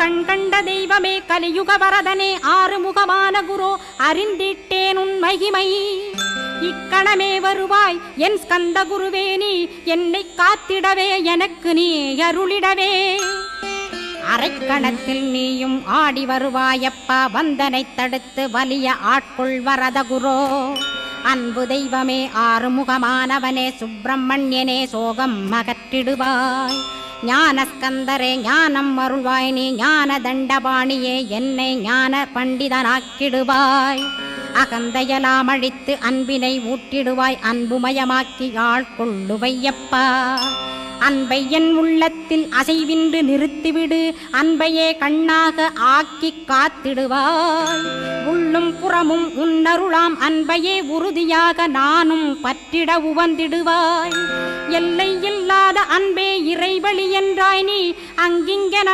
கண்கண்ட தெய்வமே கலியுக வரதனே ஆறுமுகமான குரு அறிந்திட்டேன் உன் மகிமை இக்கணமே வருவாய் என் ஸ்கந்த குருவே நீ என்னை காத்திடவே எனக்கு நீ அருளிடவே அரைக்கணத்தில் நீயும் ஆடி வருவாயப்பா வந்தனை தடுத்து வலிய ஆட்கொள் வரத குரோ அன்பு தெய்வமே ஆறுமுகமானவனே சுப்பிரமணியனே சோகம் அகற்றிடுவாய் ஞானஸ்கந்தரே ஞானம் அருள்வாய் நீ ஞான தண்டபாணியே என்னை ஞான பண்டிதனாக்கிடுவாய் அகந்தையலாம் அழித்து அன்பினை ஊட்டிடுவாய் அன்புமயமாக்கி ஆள்கொள்ளுவையப்பா அன்பை என் உள்ளத்தில் அசைவின்று நிறுத்திவிடு அன்பையே கண்ணாக ஆக்கி காத்திடுவாய் உள்ளும் புறமும் உன்னருளாம் அன்பையே உறுதியாக நானும் பற்றிட உவந்திடுவாய் எல்லை இல்லாத அன்பே இறைவழி என்றாய் நீ அங்கிங்கென